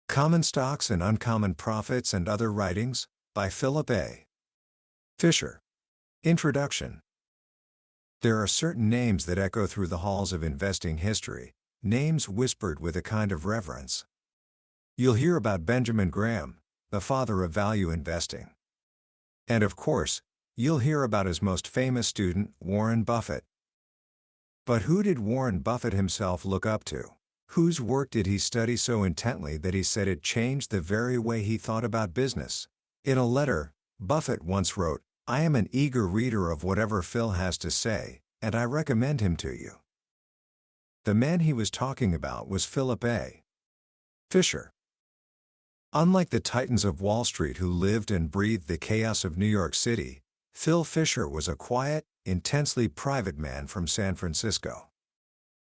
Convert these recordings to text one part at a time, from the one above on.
Common Stocks and Uncommon Profits and Other Writings, by Philip A. Fisher. Introduction. There are certain names that echo through the halls of investing history, names whispered with a kind of reverence. You'll hear about Benjamin Graham, the father of value investing. And of course, you'll hear about his most famous student, Warren Buffett. But who did Warren Buffett himself look up to? Whose work did he study so intently that he said it changed the very way he thought about business? In a letter, Buffett once wrote, "I am an eager reader of whatever Phil has to say, and I recommend him to you." The man he was talking about was Philip A. Fisher. Unlike the titans of Wall Street who lived and breathed the chaos of New York City, Phil Fisher was a quiet, intensely private man from San Francisco.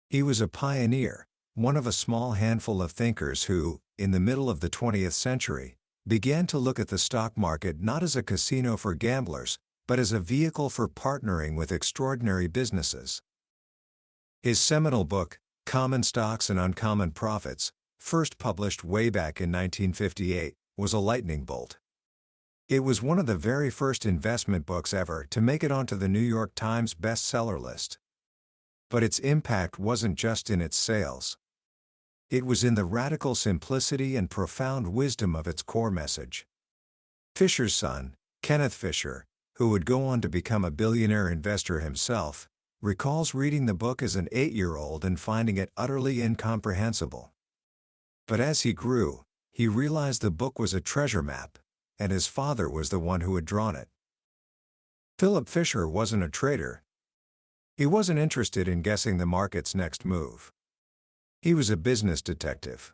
He was a pioneer, one of a small handful of thinkers who, in the middle of the 20th century, began to look at the stock market not as a casino for gamblers, but as a vehicle for partnering with extraordinary businesses. His seminal book, Common Stocks and Uncommon Profits, first published way back in 1958, was a lightning bolt. It was one of the very first investment books ever to make it onto the New York Times bestseller list. But its impact wasn't just in its sales. It was in the radical simplicity and profound wisdom of its core message. Fisher's son, Kenneth Fisher, who would go on to become a billionaire investor himself, recalls reading the book as an 8-year-old and finding it utterly incomprehensible. But as he grew, he realized the book was a treasure map, and his father was the one who had drawn it. Philip Fisher wasn't a trader. He wasn't interested in guessing the market's next move. He was a business detective.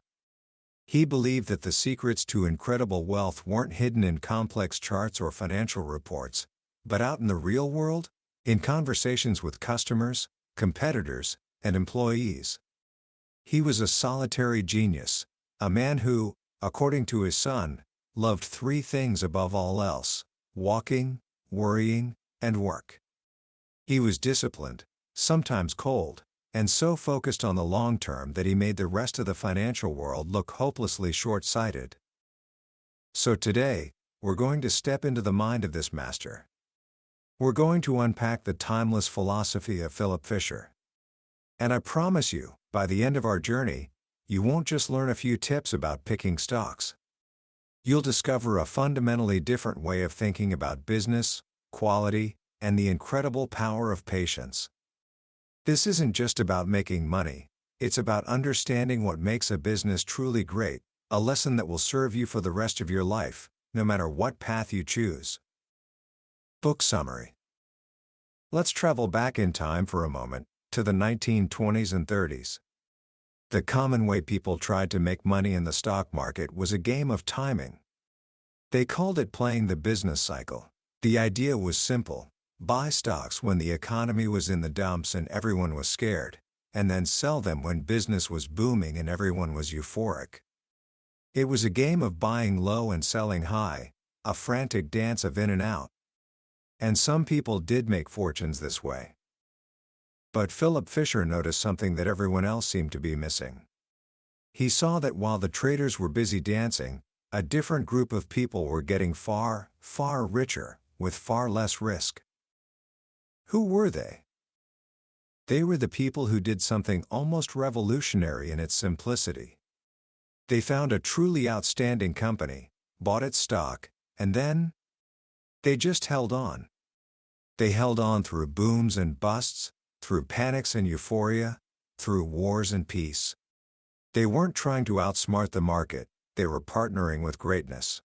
He believed that the secrets to incredible wealth weren't hidden in complex charts or financial reports, but out in the real world, in conversations with customers, competitors, and employees. He was a solitary genius, a man who, according to his son, loved 3 things above all else: walking, worrying, and work. He was disciplined, sometimes cold, and so focused on the long term that he made the rest of the financial world look hopelessly short-sighted. So today, we're going to step into the mind of this master. We're going to unpack the timeless philosophy of Philip Fisher. And I promise you, by the end of our journey, you won't just learn a few tips about picking stocks. You'll discover a fundamentally different way of thinking about business, quality, and the incredible power of patience. This isn't just about making money, it's about understanding what makes a business truly great, a lesson that will serve you for the rest of your life, no matter what path you choose. Book summary. Let's travel back in time for a moment, to the 1920s and 30s. The common way people tried to make money in the stock market was a game of timing. They called it playing the business cycle. The idea was simple: buy stocks when the economy was in the dumps and everyone was scared, and then sell them when business was booming and everyone was euphoric. It was a game of buying low and selling high, a frantic dance of in and out. And some people did make fortunes this way. But Philip Fisher noticed something that everyone else seemed to be missing. He saw that while the traders were busy dancing, a different group of people were getting far, far richer, with far less risk. Who were they? They were the people who did something almost revolutionary in its simplicity. They found a truly outstanding company, bought its stock, and then they just held on. They held on through booms and busts, through panics and euphoria, through wars and peace. They weren't trying to outsmart the market, they were partnering with greatness.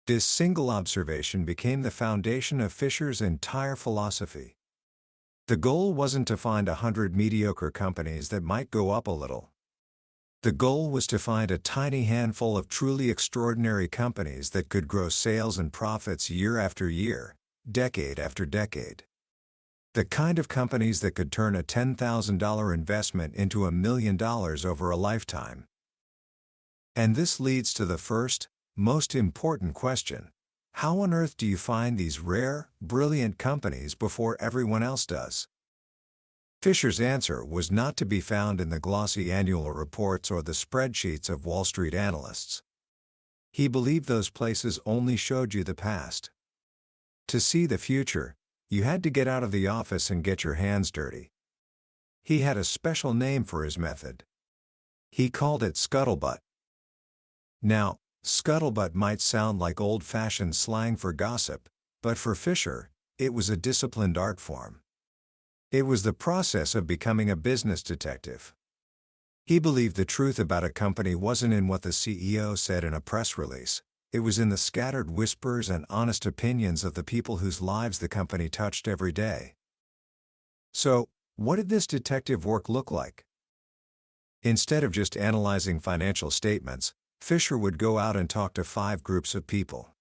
This single observation became the foundation of Fisher's entire philosophy. The goal wasn't to find 100 mediocre companies that might go up a little. The goal was to find a tiny handful of truly extraordinary companies that could grow sales and profits year after year, decade after decade. The kind of companies that could turn a $10,000 investment into $1 million over a lifetime. And this leads to the first, most important question: how on earth do you find these rare, brilliant companies before everyone else does? Fisher's answer was not to be found in the glossy annual reports or the spreadsheets of Wall Street analysts. He believed those places only showed you the past. To see the future, you had to get out of the office and get your hands dirty. He had a special name for his method. He called it scuttlebutt. Now, scuttlebutt might sound like old-fashioned slang for gossip, but for Fisher, it was a disciplined art form. It was the process of becoming a business detective. He believed the truth about a company wasn't in what the CEO said in a press release, it was in the scattered whispers and honest opinions of the people whose lives the company touched every day. So, what did this detective work look like? Instead of just analyzing financial statements, Fisher would go out and talk to 5 groups of people.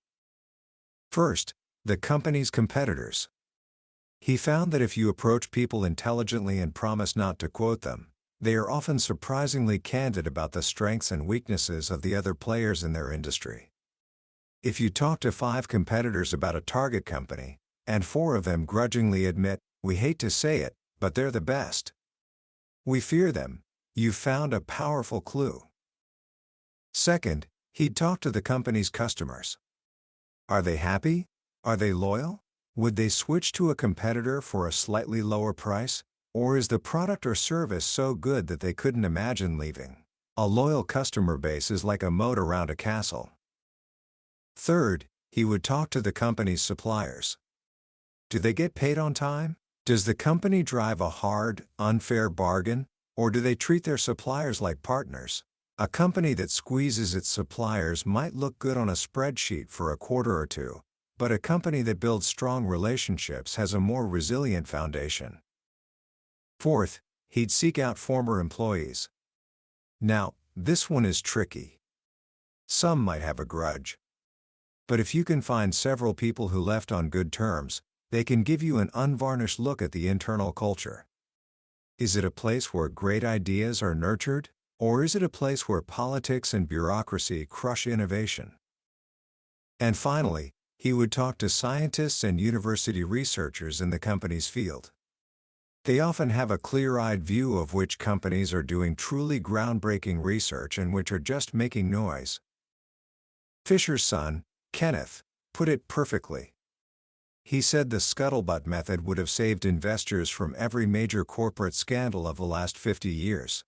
First, the company's competitors. He found that if you approach people intelligently and promise not to quote them, they are often surprisingly candid about the strengths and weaknesses of the other players in their industry. If you talk to 5 competitors about a target company, and 4 of them grudgingly admit, "We hate to say it, but they're the best. We fear them," you've found a powerful clue. Second, he'd talk to the company's customers. Are they happy? Are they loyal? Would they switch to a competitor for a slightly lower price? Or is the product or service so good that they couldn't imagine leaving? A loyal customer base is like a moat around a castle. Third, he would talk to the company's suppliers. Do they get paid on time? Does the company drive a hard, unfair bargain? Or do they treat their suppliers like partners? A company that squeezes its suppliers might look good on a spreadsheet for a quarter or two, but a company that builds strong relationships has a more resilient foundation. Fourth, he'd seek out former employees. Now, this one is tricky. Some might have a grudge. But if you can find several people who left on good terms, they can give you an unvarnished look at the internal culture. Is it a place where great ideas are nurtured, or is it a place where politics and bureaucracy crush innovation? And finally, he would talk to scientists and university researchers in the company's field. They often have a clear-eyed view of which companies are doing truly groundbreaking research and which are just making noise. Fisher's son, Kenneth, put it perfectly. He said the scuttlebutt method would have saved investors from every major corporate scandal of the last 50 years.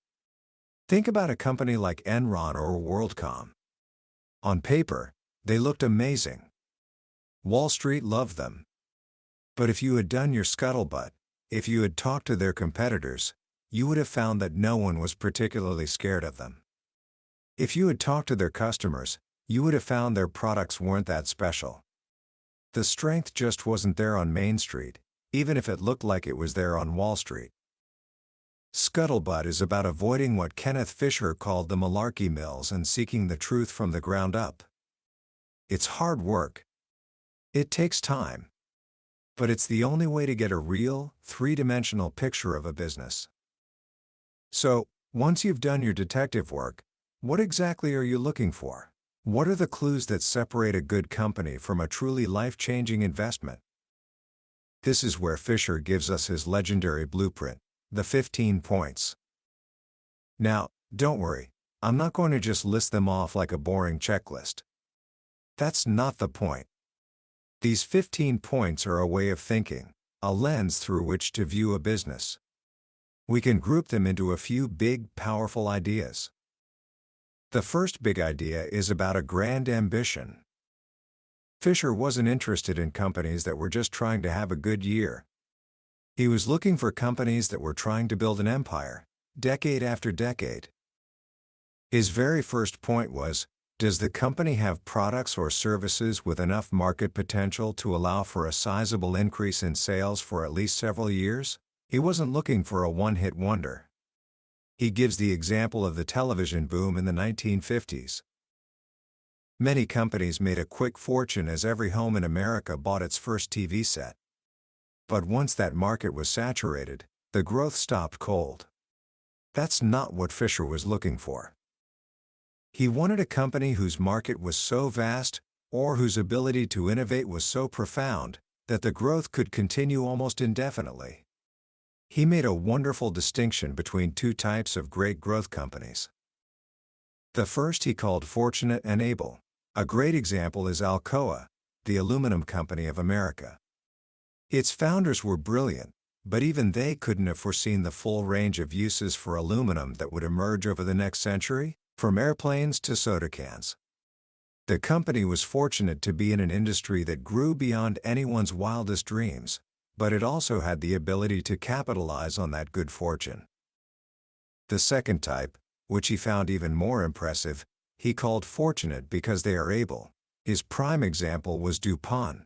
Think about a company like Enron or WorldCom. On paper, they looked amazing. Wall Street loved them. But if you had done your scuttlebutt, if you had talked to their competitors, you would have found that no one was particularly scared of them. If you had talked to their customers, you would have found their products weren't that special. The strength just wasn't there on Main Street, even if it looked like it was there on Wall Street. Scuttlebutt is about avoiding what Kenneth Fisher called the malarkey mills and seeking the truth from the ground up. It's hard work. It takes time. But it's the only way to get a real, three-dimensional picture of a business. So, once you've done your detective work, what exactly are you looking for? What are the clues that separate a good company from a truly life-changing investment? This is where Fisher gives us his legendary blueprint, the 15 points. Now, don't worry, I'm not going to just list them off like a boring checklist. That's not the point. These 15 points are a way of thinking, a lens through which to view a business. We can group them into a few big, powerful ideas. The first big idea is about a grand ambition. Fisher wasn't interested in companies that were just trying to have a good year. He was looking for companies that were trying to build an empire, decade after decade. His very first point was, does the company have products or services with enough market potential to allow for a sizable increase in sales for at least several years? He wasn't looking for a one-hit wonder. He gives the example of the television boom in the 1950s. Many companies made a quick fortune as every home in America bought its first TV set. But once that market was saturated, the growth stopped cold. That's not what Fisher was looking for. He wanted a company whose market was so vast, or whose ability to innovate was so profound, that the growth could continue almost indefinitely. He made a wonderful distinction between two types of great growth companies. The first he called fortunate and able. A great example is Alcoa, the aluminum company of America. Its founders were brilliant, but even they couldn't have foreseen the full range of uses for aluminum that would emerge over the next century, from airplanes to soda cans. The company was fortunate to be in an industry that grew beyond anyone's wildest dreams, but it also had the ability to capitalize on that good fortune. The second type, which he found even more impressive, he called fortunate because they are able. His prime example was DuPont.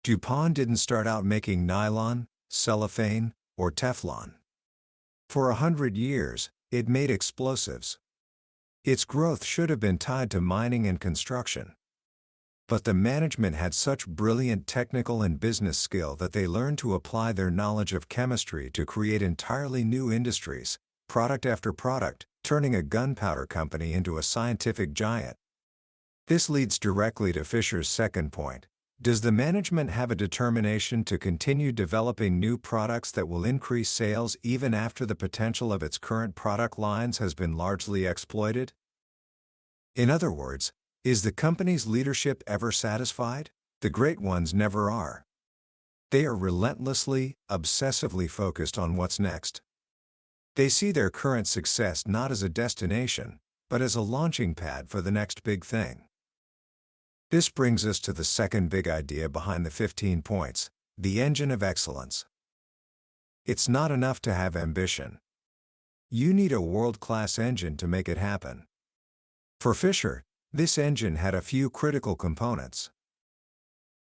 DuPont didn't start out making nylon, cellophane, or Teflon. For 100 years, it made explosives. Its growth should have been tied to mining and construction. But the management had such brilliant technical and business skill that they learned to apply their knowledge of chemistry to create entirely new industries, product after product, turning a gunpowder company into a scientific giant. This leads directly to Fisher's second point. Does the management have a determination to continue developing new products that will increase sales even after the potential of its current product lines has been largely exploited? In other words, is the company's leadership ever satisfied? The great ones never are. They are relentlessly, obsessively focused on what's next. They see their current success not as a destination, but as a launching pad for the next big thing. This brings us to the second big idea behind the 15 points, the engine of excellence. It's not enough to have ambition. You need a world-class engine to make it happen. For Fisher, this engine had a few critical components.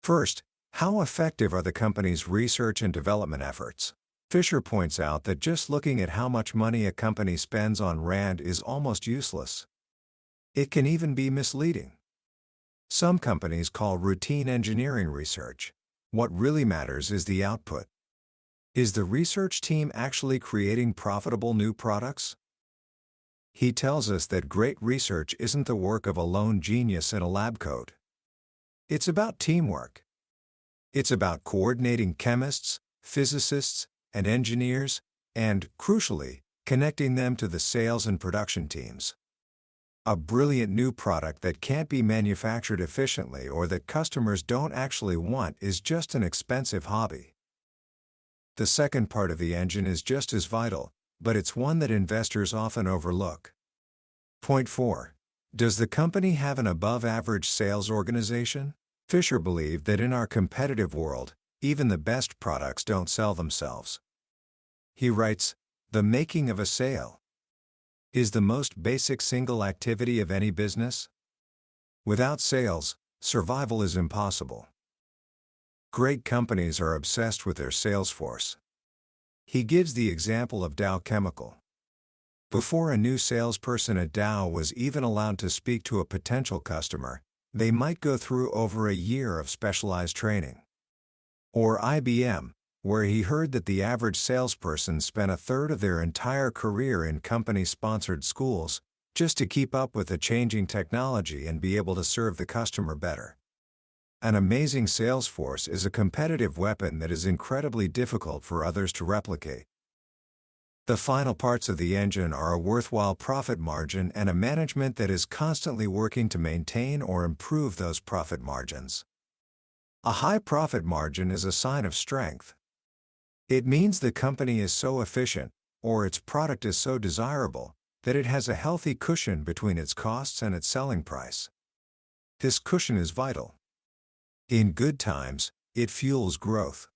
First, how effective are the company's research and development efforts? Fisher points out that just looking at how much money a company spends on R&D is almost useless. It can even be misleading. Some companies call routine engineering research. What really matters is the output. Is the research team actually creating profitable new products? He tells us that great research isn't the work of a lone genius in a lab coat. It's about teamwork. It's about coordinating chemists, physicists, and engineers, and, crucially, connecting them to the sales and production teams. A brilliant new product that can't be manufactured efficiently or that customers don't actually want is just an expensive hobby. The second part of the engine is just as vital, but it's one that investors often overlook. Point 4. Does the company have an above-average sales organization? Fisher believed that in our competitive world, even the best products don't sell themselves. He writes, "The making of a sale is the most basic single activity of any business. Without sales, survival is impossible." Great companies are obsessed with their sales force. He gives the example of Dow Chemical. Before a new salesperson at Dow was even allowed to speak to a potential customer, they might go through over a year of specialized training. Or IBM, where he heard that the average salesperson spent a third of their entire career in company-sponsored schools, just to keep up with the changing technology and be able to serve the customer better. An amazing sales force is a competitive weapon that is incredibly difficult for others to replicate. The final parts of the engine are a worthwhile profit margin and a management that is constantly working to maintain or improve those profit margins. A high profit margin is a sign of strength. It means the company is so efficient, or its product is so desirable, that it has a healthy cushion between its costs and its selling price. This cushion is vital. In good times, it fuels growth.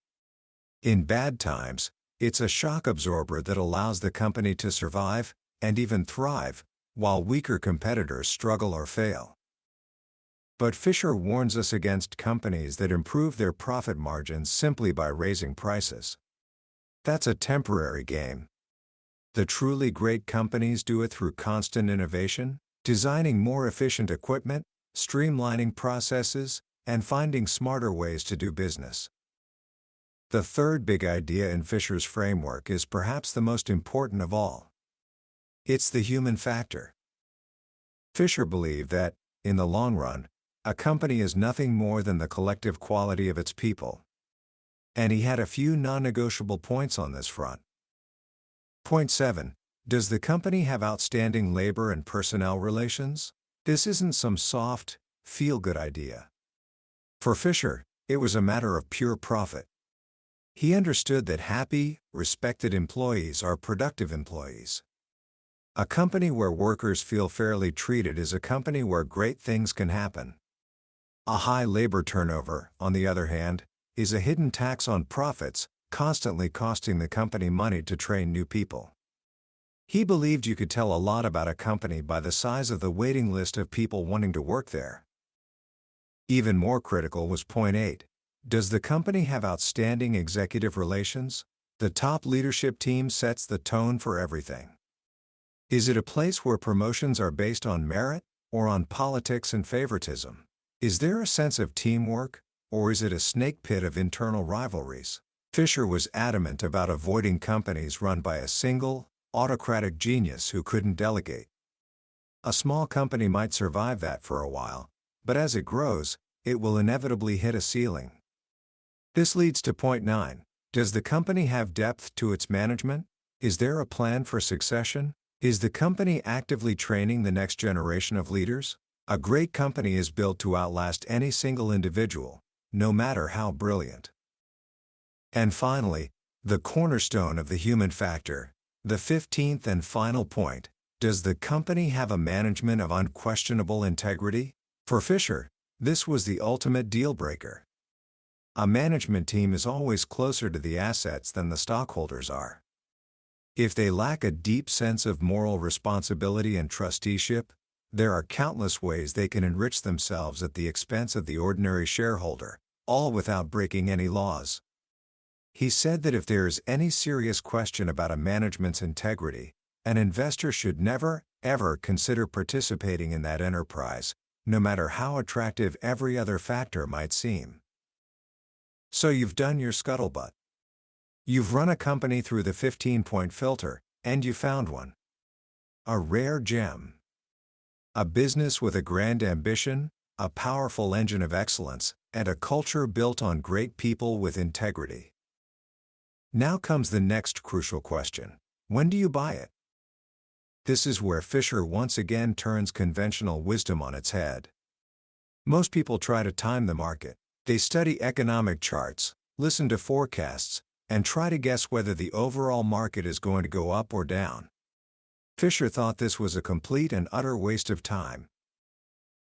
In bad times, it's a shock absorber that allows the company to survive, and even thrive, while weaker competitors struggle or fail. But Fisher warns us against companies that improve their profit margins simply by raising prices. That's a temporary game. The truly great companies do it through constant innovation, designing more efficient equipment, streamlining processes, and finding smarter ways to do business. The third big idea in Fisher's framework is perhaps the most important of all. It's the human factor. Fisher believed that, in the long run, a company is nothing more than the collective quality of its people. And he had a few non-negotiable points on this front. Point 7. Does the company have outstanding labor and personnel relations? This isn't some soft, feel-good idea. For Fisher, it was a matter of pure profit. He understood that happy, respected employees are productive employees. A company where workers feel fairly treated is a company where great things can happen. A high labor turnover, on the other hand, is a hidden tax on profits, constantly costing the company money to train new people. He believed you could tell a lot about a company by the size of the waiting list of people wanting to work there. Even more critical was point 8. Does the company have outstanding executive relations? The top leadership team sets the tone for everything. Is it a place where promotions are based on merit, or on politics and favoritism? Is there a sense of teamwork, or is it a snake pit of internal rivalries? Fisher was adamant about avoiding companies run by a single, autocratic genius who couldn't delegate. A small company might survive that for a while, but as it grows, it will inevitably hit a ceiling. This leads to point 9. Does the company have depth to its management? Is there a plan for succession? Is the company actively training the next generation of leaders? A great company is built to outlast any single individual, no matter how brilliant. And finally, the cornerstone of the human factor, the 15th and final point. Does the company have a management of unquestionable integrity? For Fisher, this was the ultimate deal-breaker. A management team is always closer to the assets than the stockholders are. If they lack a deep sense of moral responsibility and trusteeship, there are countless ways they can enrich themselves at the expense of the ordinary shareholder, all without breaking any laws. He said that if there is any serious question about a management's integrity, an investor should never, ever consider participating in that enterprise, no matter how attractive every other factor might seem. So you've done your scuttlebutt. You've run a company through the 15-point filter, and you found one. A rare gem. A business with a grand ambition, a powerful engine of excellence, and a culture built on great people with integrity. Now comes the next crucial question. When do you buy it? This is where Fisher once again turns conventional wisdom on its head. Most people try to time the market. They study economic charts, listen to forecasts, and try to guess whether the overall market is going to go up or down. Fisher thought this was a complete and utter waste of time.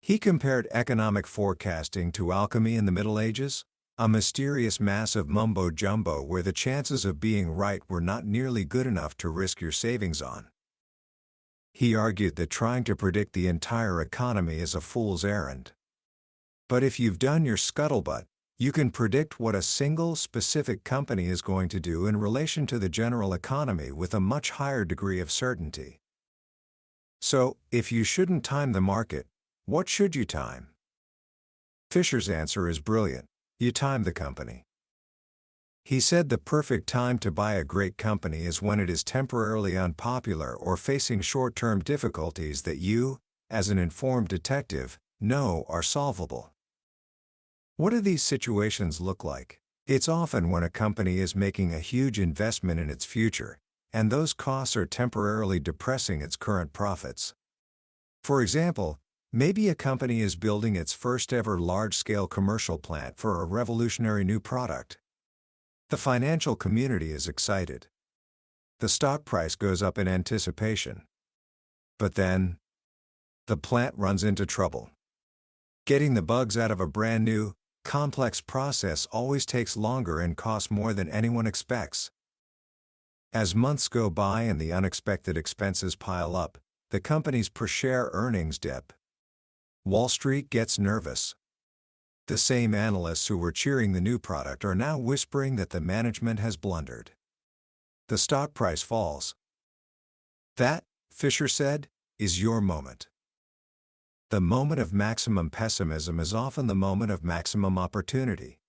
He compared economic forecasting to alchemy in the Middle Ages, a mysterious mass of mumbo-jumbo where the chances of being right were not nearly good enough to risk your savings on. He argued that trying to predict the entire economy is a fool's errand. But if you've done your scuttlebutt, you can predict what a single specific company is going to do in relation to the general economy with a much higher degree of certainty. So, if you shouldn't time the market, what should you time? Fisher's answer is brilliant. You time the company. He said the perfect time to buy a great company is when it is temporarily unpopular or facing short-term difficulties that you, as an informed detective, know are solvable. What do these situations look like? It's often when a company is making a huge investment in its future, and those costs are temporarily depressing its current profits. For example, maybe a company is building its first-ever large-scale commercial plant for a revolutionary new product. The financial community is excited. The stock price goes up in anticipation. But then, the plant runs into trouble. Getting the bugs out of a brand-new, complex process always takes longer and costs more than anyone expects. As months go by and the unexpected expenses pile up, the company's per-share earnings dip. Wall Street gets nervous. The same analysts who were cheering the new product are now whispering that the management has blundered. The stock price falls. That, Fisher said, is your moment. The moment of maximum pessimism is often the moment of maximum opportunity.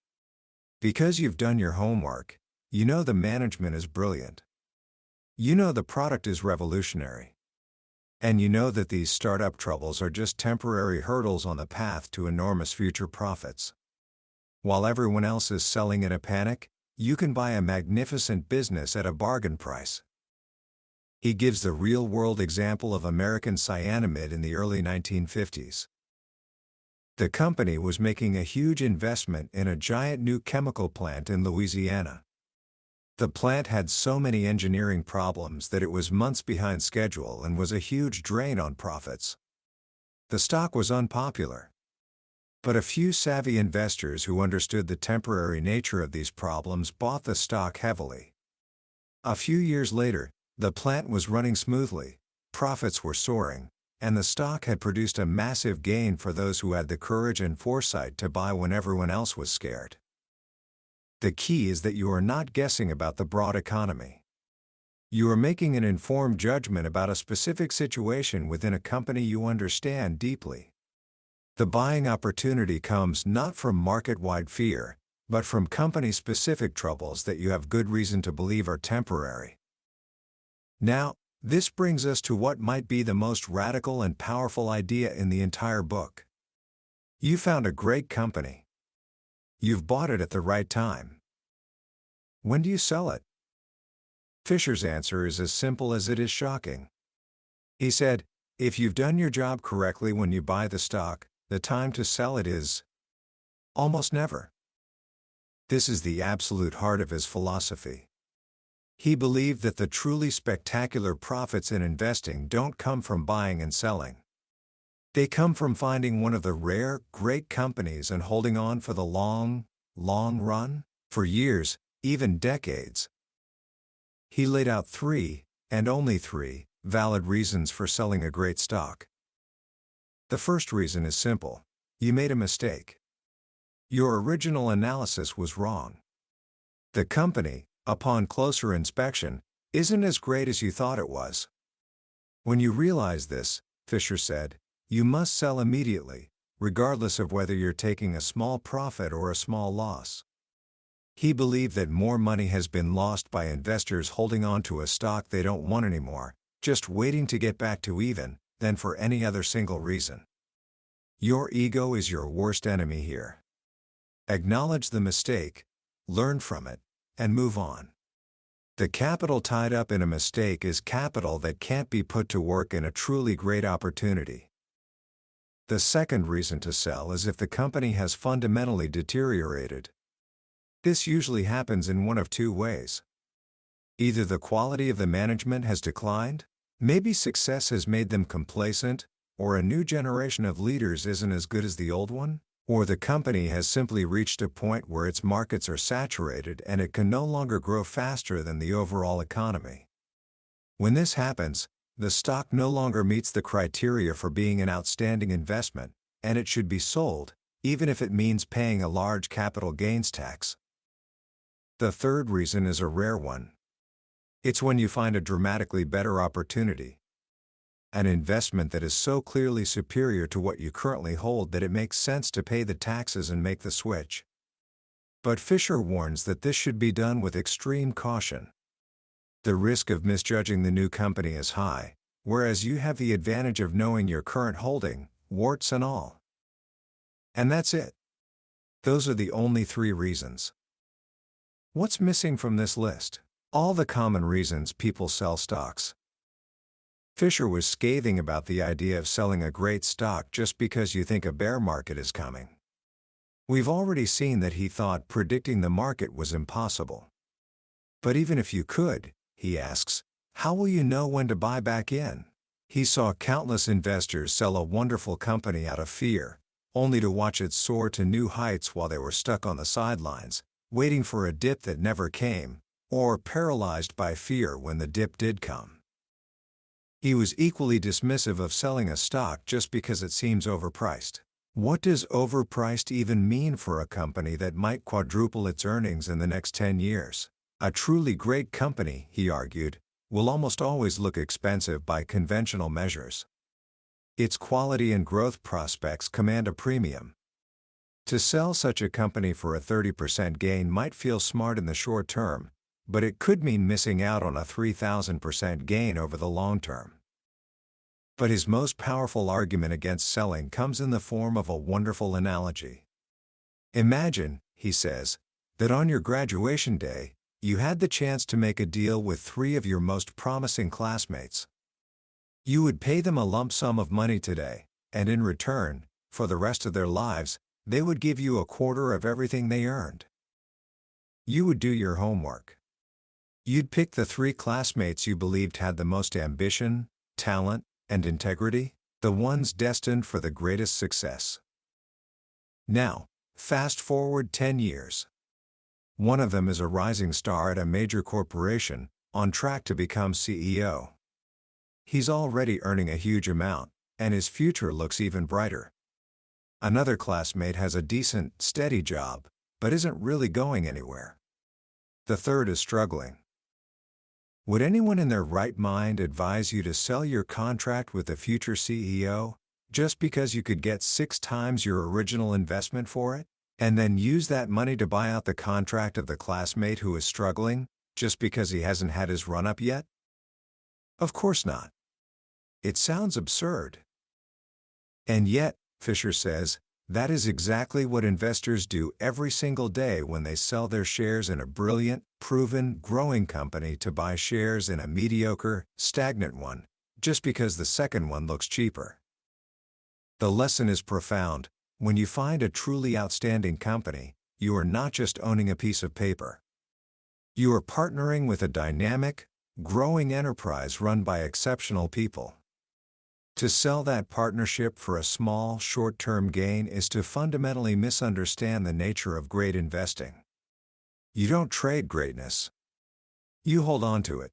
Because you've done your homework, you know the management is brilliant. You know the product is revolutionary. And you know that these startup troubles are just temporary hurdles on the path to enormous future profits. While everyone else is selling in a panic, you can buy a magnificent business at a bargain price. He gives the real-world example of American Cyanamid in the early 1950s. The company was making a huge investment in a giant new chemical plant in Louisiana. The plant had so many engineering problems that it was months behind schedule and was a huge drain on profits. The stock was unpopular. But a few savvy investors who understood the temporary nature of these problems bought the stock heavily. A few years later, the plant was running smoothly, profits were soaring, and the stock had produced a massive gain for those who had the courage and foresight to buy when everyone else was scared. The key is that you are not guessing about the broad economy. You are making an informed judgment about a specific situation within a company you understand deeply. The buying opportunity comes not from market-wide fear, but from company-specific troubles that you have good reason to believe are temporary. Now, this brings us to what might be the most radical and powerful idea in the entire book. You found a great company. You've bought it at the right time. When do you sell it? Fisher's answer is as simple as it is shocking. He said, if you've done your job correctly when you buy the stock, the time to sell it is almost never. This is the absolute heart of his philosophy. He believed that the truly spectacular profits in investing don't come from buying and selling. They come from finding one of the rare, great companies and holding on for the long run, for years, even decades. He laid out 3, and only 3, valid reasons for selling a great stock. The first reason is simple. You made a mistake. Your original analysis was wrong. The company, upon closer inspection, isn't as great as you thought it was. When you realize this, Fisher said, you must sell immediately, regardless of whether you're taking a small profit or a small loss. He believed that more money has been lost by investors holding on to a stock they don't want anymore, just waiting to get back to even, than for any other single reason. Your ego is your worst enemy here. Acknowledge the mistake, learn from it, and move on. The capital tied up in a mistake is capital that can't be put to work in a truly great opportunity. The second reason to sell is if the company has fundamentally deteriorated. This usually happens in one of 2 ways. Either the quality of the management has declined, maybe success has made them complacent, or a new generation of leaders isn't as good as the old one, or the company has simply reached a point where its markets are saturated and it can no longer grow faster than the overall economy. When this happens, the stock no longer meets the criteria for being an outstanding investment, and it should be sold, even if it means paying a large capital gains tax. The third reason is a rare one. It's when you find a dramatically better opportunity. An investment that is so clearly superior to what you currently hold that it makes sense to pay the taxes and make the switch. But Fisher warns that this should be done with extreme caution. The risk of misjudging the new company is high, whereas you have the advantage of knowing your current holding, warts and all. And that's it. Those are the only 3 reasons. What's missing from this list? All the common reasons people sell stocks. Fisher was scathing about the idea of selling a great stock just because you think a bear market is coming. We've already seen that he thought predicting the market was impossible. But even if you could, he asks, how will you know when to buy back in? He saw countless investors sell a wonderful company out of fear, only to watch it soar to new heights while they were stuck on the sidelines, waiting for a dip that never came, or paralyzed by fear when the dip did come. He was equally dismissive of selling a stock just because it seems overpriced. What does overpriced even mean for a company that might quadruple its earnings in the next 10 years? A truly great company, he argued, will almost always look expensive by conventional measures. Its quality and growth prospects command a premium. To sell such a company for a 30% gain might feel smart in the short term, but it could mean missing out on a 3,000% gain over the long term. But his most powerful argument against selling comes in the form of a wonderful analogy. Imagine, he says, that on your graduation day, you had the chance to make a deal with 3 of your most promising classmates. You would pay them a lump sum of money today, and in return, for the rest of their lives, they would give you a quarter of everything they earned. You would do your homework. You'd pick the 3 classmates you believed had the most ambition, talent, and integrity, the ones destined for the greatest success. Now, fast forward 10 years. One of them is a rising star at a major corporation, on track to become CEO. He's already earning a huge amount, and his future looks even brighter. Another classmate has a decent, steady job, but isn't really going anywhere. The third is struggling. Would anyone in their right mind advise you to sell your contract with the future CEO, just because you could get 6 times your original investment for it, and then use that money to buy out the contract of the classmate who is struggling, just because he hasn't had his run-up yet? Of course not. It sounds absurd. And yet, Fisher says, that is exactly what investors do every single day when they sell their shares in a brilliant, proven, growing company to buy shares in a mediocre, stagnant one, just because the second one looks cheaper. The lesson is profound. When you find a truly outstanding company, you are not just owning a piece of paper. You are partnering with a dynamic, growing enterprise run by exceptional people. To sell that partnership for a small, short-term gain is to fundamentally misunderstand the nature of great investing. You don't trade greatness. You hold on to it.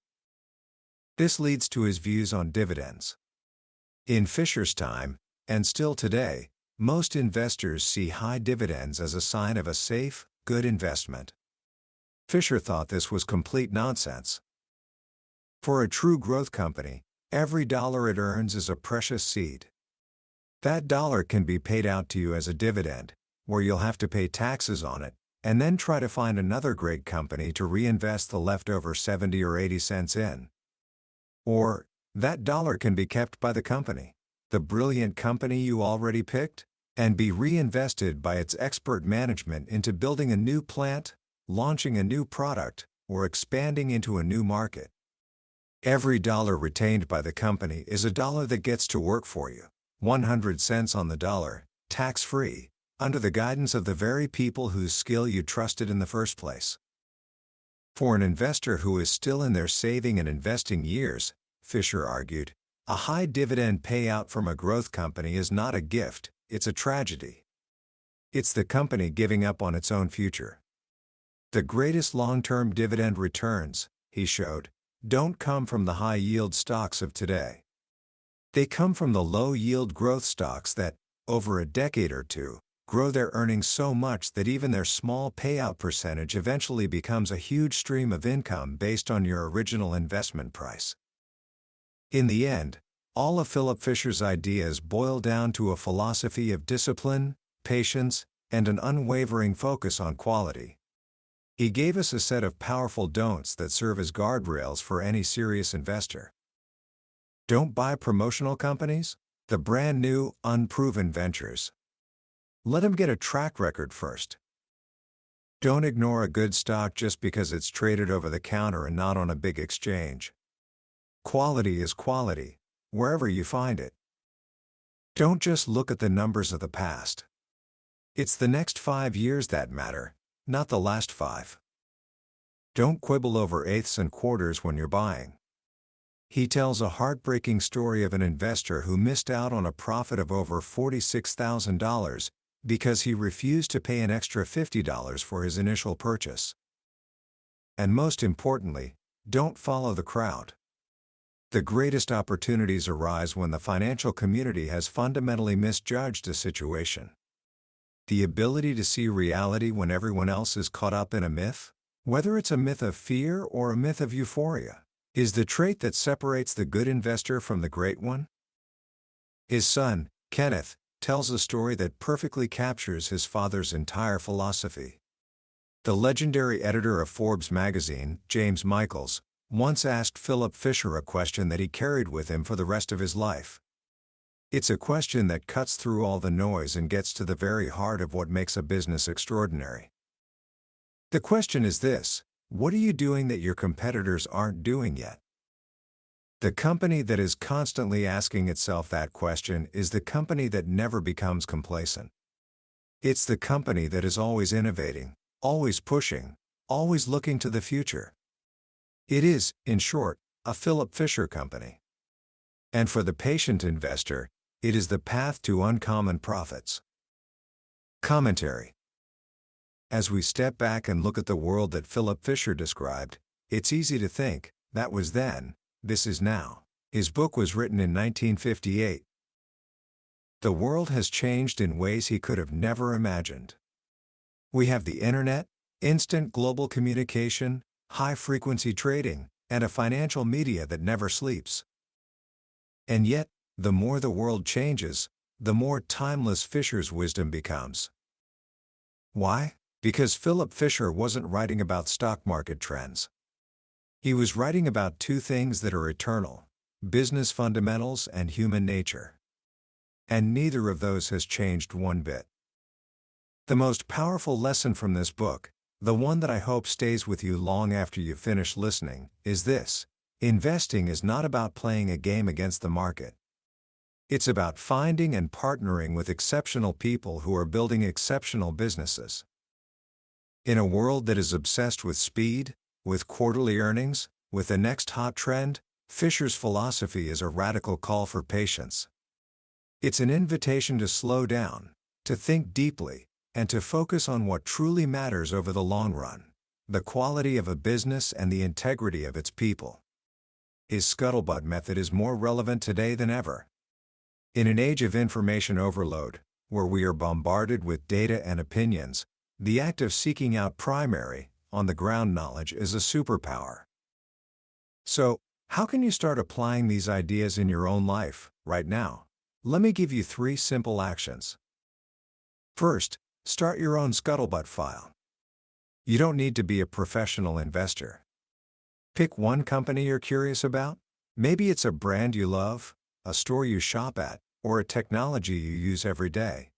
This leads to his views on dividends. In Fisher's time, and still today, most investors see high dividends as a sign of a safe, good investment. Fisher thought this was complete nonsense. For a true growth company, every dollar it earns is a precious seed. That dollar can be paid out to you as a dividend, where you'll have to pay taxes on it, and then try to find another great company to reinvest the leftover 70 or 80 cents in. Or, that dollar can be kept by the company, the brilliant company you already picked, and be reinvested by its expert management into building a new plant, launching a new product, or expanding into a new market. Every dollar retained by the company is a dollar that gets to work for you, 100 cents on the dollar, tax-free, under the guidance of the very people whose skill you trusted in the first place. For an investor who is still in their saving and investing years, Fisher argued, a high dividend payout from a growth company is not a gift, it's a tragedy. It's the company giving up on its own future. The greatest long-term dividend returns, he showed, don't come from the high-yield stocks of today. They come from the low-yield growth stocks that, over a decade or two, grow their earnings so much that even their small payout percentage eventually becomes a huge stream of income based on your original investment price. In the end, all of Philip Fisher's ideas boil down to a philosophy of discipline, patience, and an unwavering focus on quality. He gave us a set of powerful don'ts that serve as guardrails for any serious investor. Don't buy promotional companies, the brand new, unproven ventures. Let them get a track record first. Don't ignore a good stock just because it's traded over the counter and not on a big exchange. Quality is quality, wherever you find it. Don't just look at the numbers of the past. It's the next 5 years that matter, not the last 5. Don't quibble over eighths and quarters when you're buying. He tells a heartbreaking story of an investor who missed out on a profit of over $46,000 because he refused to pay an extra $50 for his initial purchase. And most importantly, don't follow the crowd. The greatest opportunities arise when the financial community has fundamentally misjudged a situation. The ability to see reality when everyone else is caught up in a myth, whether it's a myth of fear or a myth of euphoria, is the trait that separates the good investor from the great one. His son, Kenneth, tells a story that perfectly captures his father's entire philosophy. The legendary editor of Forbes magazine, James Michaels, once asked Philip Fisher a question that he carried with him for the rest of his life. It's a question that cuts through all the noise and gets to the very heart of what makes a business extraordinary. The question is this: what are you doing that your competitors aren't doing yet? The company that is constantly asking itself that question is the company that never becomes complacent. It's the company that is always innovating, always pushing, always looking to the future. It is, in short, a Philip Fisher company. And for the patient investor, it is the path to uncommon profits. Commentary. As we step back and look at the world that Philip Fisher described, it's easy to think, that was then, this is now. His book was written in 1958. The world has changed in ways he could have never imagined. We have the internet, instant global communication, high-frequency trading, and a financial media that never sleeps. And yet, the more the world changes, the more timeless Fisher's wisdom becomes. Why? Because Philip Fisher wasn't writing about stock market trends. He was writing about two things that are eternal: business fundamentals and human nature. And neither of those has changed one bit. The most powerful lesson from this book, the one that I hope stays with you long after you finish listening, is this: investing is not about playing a game against the market. It's about finding and partnering with exceptional people who are building exceptional businesses. In a world that is obsessed with speed, with quarterly earnings, with the next hot trend, Fisher's philosophy is a radical call for patience. It's an invitation to slow down, to think deeply, and to focus on what truly matters over the long run: the quality of a business and the integrity of its people. His scuttlebutt method is more relevant today than ever. In an age of information overload, where we are bombarded with data and opinions, the act of seeking out primary, on-the-ground knowledge is a superpower. So, how can you start applying these ideas in your own life, right now? Let me give you 3 simple actions. First, start your own scuttlebutt file. You don't need to be a professional investor. Pick one company you're curious about. Maybe it's a brand you love, a store you shop at, or a technology you use every day.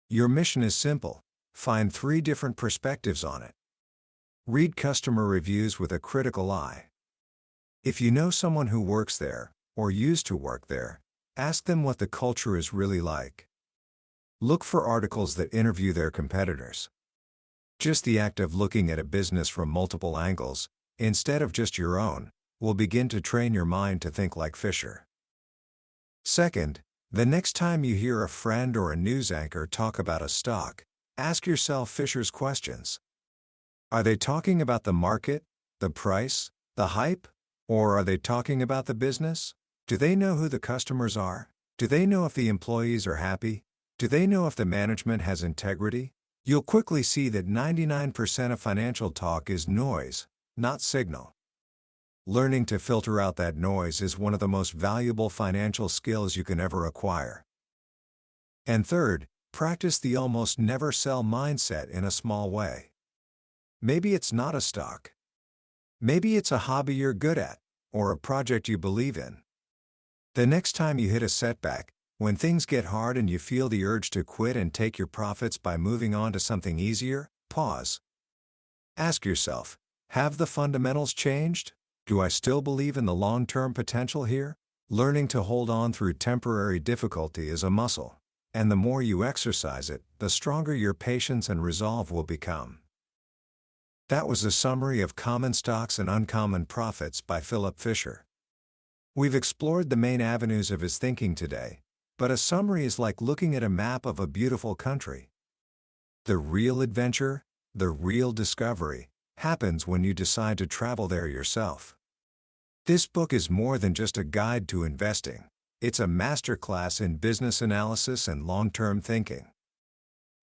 Your mission is simple: find 3 different perspectives on it. Read customer reviews with a critical eye. If you know someone who works there, or used to work there, ask them what the culture is really like. Look for articles that interview their competitors. Just the act of looking at a business from multiple angles, instead of just your own, will begin to train your mind to think like Fisher. Second, the next time you hear a friend or a news anchor talk about a stock, ask yourself Fisher's questions. Are they talking about the market, the price, the hype? Or are they talking about the business? Do they know who the customers are? Do they know if the employees are happy? Do they know if the management has integrity? You'll quickly see that 99% of financial talk is noise, not signal. Learning to filter out that noise is one of the most valuable financial skills you can ever acquire. And third, practice the almost never sell mindset in a small way. Maybe it's not a stock. Maybe it's a hobby you're good at, or a project you believe in. The next time you hit a setback, when things get hard and you feel the urge to quit and take your profits by moving on to something easier, pause. Ask yourself, have the fundamentals changed? Do I still believe in the long-term potential here? Learning to hold on through temporary difficulty is a muscle, and the more you exercise it, the stronger your patience and resolve will become. That was a summary of Common Stocks and Uncommon Profits by Philip Fisher. We've explored the main avenues of his thinking today, but a summary is like looking at a map of a beautiful country. The real adventure, the real discovery, happens when you decide to travel there yourself. This book is more than just a guide to investing. It's a masterclass in business analysis and long-term thinking.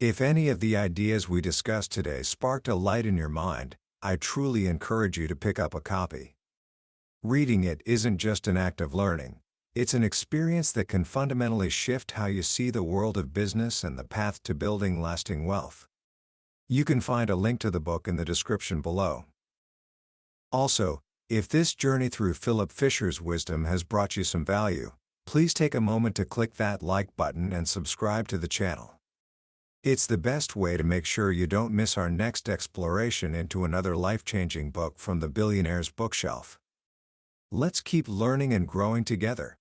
If any of the ideas we discussed today sparked a light in your mind, I truly encourage you to pick up a copy. Reading it isn't just an act of learning, it's an experience that can fundamentally shift how you see the world of business and the path to building lasting wealth. You can find a link to the book in the description below. Also, if this journey through Philip Fisher's wisdom has brought you some value, please take a moment to click that like button and subscribe to the channel. It's the best way to make sure you don't miss our next exploration into another life-changing book from the billionaire's bookshelf. Let's keep learning and growing together.